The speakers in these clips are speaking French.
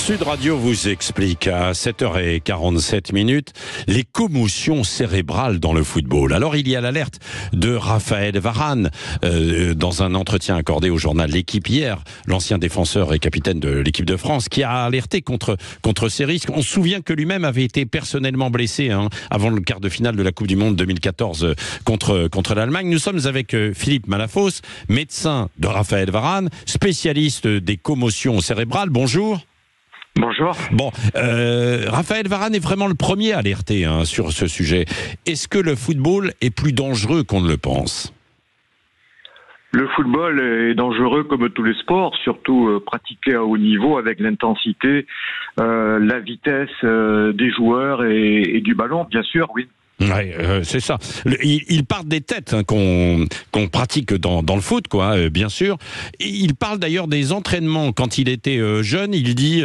Sud Radio vous explique à 7h47 les commotions cérébrales dans le football. Alors il y a l'alerte de Raphaël Varane dans un entretien accordé au journal L'Équipe hier, l'ancien défenseur et capitaine de l'équipe de France, qui a alerté contre ces risques. On se souvient que lui-même avait été personnellement blessé avant le quart de finale de la Coupe du Monde 2014 contre l'Allemagne. Nous sommes avec Philippe Malafosse, médecin de Raphaël Varane, spécialiste des commotions cérébrales. Bonjour. Bonjour. Bon, Raphaël Varane est vraiment le premier à alerter sur ce sujet. Est-ce que le football est plus dangereux qu'on ne le pense ? Le football est dangereux comme tous les sports, surtout pratiqué à haut niveau avec l'intensité, la vitesse des joueurs et du ballon, bien sûr, oui. Ouais, c'est ça. Il parle des têtes qu'on pratique dans le foot, quoi, bien sûr. Il parle d'ailleurs des entraînements quand il était jeune. Il dit,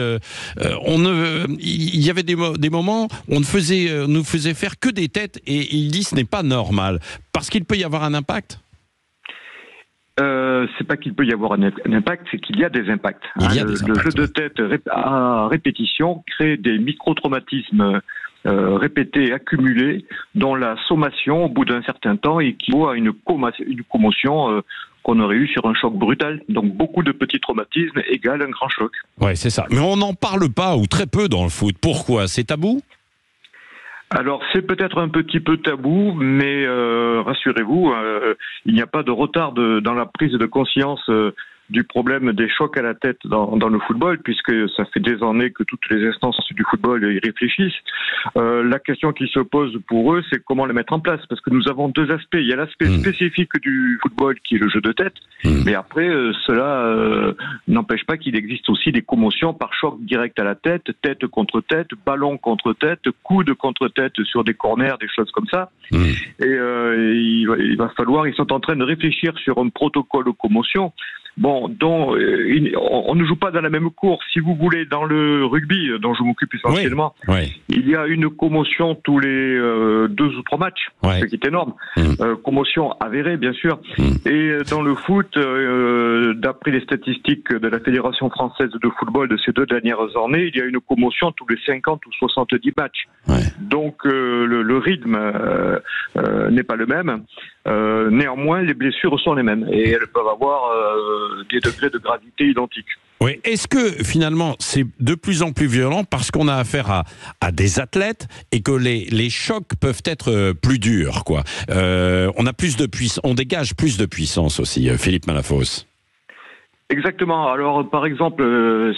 il y avait des moments où on nous faisait faire que des têtes, et il dit ce n'est pas normal parce qu'il peut y avoir un impact. C'est pas qu'il peut y avoir un impact, c'est qu'il y a des impacts. Le jeu de tête à répétition crée des micro-traumatismes répétés, accumulés, dont la sommation, au bout d'un certain temps, équivaut à une commotion qu'on aurait eue sur un choc brutal. Donc beaucoup de petits traumatismes égale un grand choc. Ouais, c'est ça. Mais on n'en parle pas, ou très peu, dans le foot. Pourquoi ? C'est tabou ? Alors c'est peut-être un petit peu tabou, mais rassurez-vous, il n'y a pas de retard dans la prise de conscience du problème des chocs à la tête dans le football, puisque ça fait des années que toutes les instances du football y réfléchissent. La question qui se pose pour eux, c'est comment les mettre en place, parce que nous avons deux aspects. Il y a l'aspect spécifique du football qui est le jeu de tête, mais après cela n'empêche pas qu'il existe aussi des commotions par choc direct à la tête, tête contre tête, ballon contre tête, coude contre tête sur des corners, des choses comme ça. Et il va falloir, ils sont en train de réfléchir sur un protocole de commotion. Bon, dont on ne joue pas dans la même cour. Si vous voulez, dans le rugby, dont je m'occupe essentiellement, il y a une commotion tous les 2 ou 3 matchs, ce qui est énorme. Commotion avérée, bien sûr. Et dans le foot, d'après les statistiques de la Fédération française de football de ces 2 dernières années, il y a une commotion tous les 50 ou 70 matchs. Donc le rythme n'est pas le même. Néanmoins, les blessures sont les mêmes et elles peuvent avoir des degrés de gravité identiques. Oui. Est-ce que finalement c'est de plus en plus violent parce qu'on a affaire à des athlètes et que les chocs peuvent être plus durs, quoi. On a plus de on dégage plus de puissance aussi, Philippe Malafosse. Exactement. Alors, par exemple,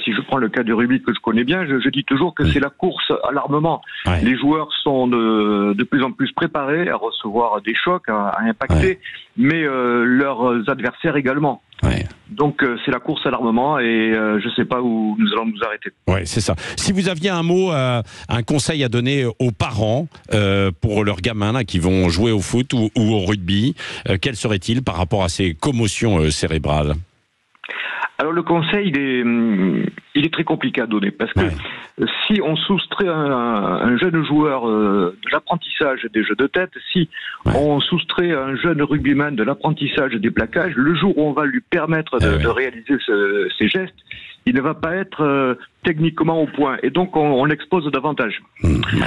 si je prends le cas du rugby que je connais bien, je dis toujours que c'est la course à l'armement. Les joueurs sont de plus en plus préparés à recevoir des chocs, à impacter, mais leurs adversaires également. Donc, c'est la course à l'armement et je ne sais pas où nous allons nous arrêter. Oui, c'est ça. Si vous aviez un mot, un conseil à donner aux parents pour leurs gamins là, qui vont jouer au foot ou au rugby, quel serait-il par rapport à ces commotions cérébrales ? Alors le conseil, il est très compliqué à donner, parce que si on soustrait un jeune joueur de l'apprentissage des jeux de tête, si on soustrait un jeune rugbyman de l'apprentissage des plaquages, le jour où on va lui permettre de réaliser ces gestes, il ne va pas être techniquement au point, et donc on l'expose davantage.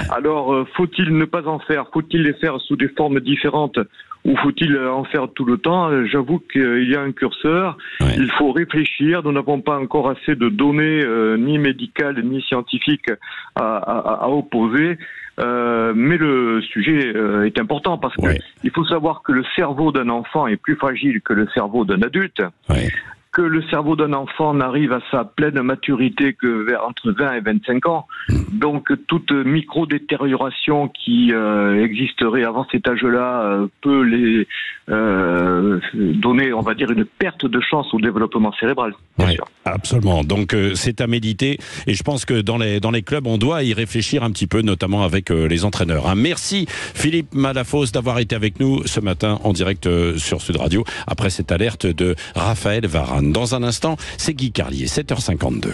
Alors, faut-il ne pas en faire ? Faut-il les faire sous des formes différentes ? Ou faut-il en faire tout le temps ? J'avoue qu'il y a un curseur, il faut réfléchir, nous n'avons pas encore assez de données, ni médicales, ni scientifiques, à opposer. Mais le sujet est important parce que il faut savoir que le cerveau d'un enfant est plus fragile que le cerveau d'un adulte. Que le cerveau d'un enfant n'arrive à sa pleine maturité que vers entre 20 et 25 ans. Donc toute micro-détérioration qui existerait avant cet âge-là peut les donner, on va dire, une perte de chance au développement cérébral. Absolument. Donc c'est à méditer et je pense que dans les clubs, on doit y réfléchir un petit peu, notamment avec les entraîneurs. Merci Philippe Malafosse d'avoir été avec nous ce matin en direct sur Sud Radio après cette alerte de Raphaël Varane. Dans un instant, c'est Guy Carlier, 7h52.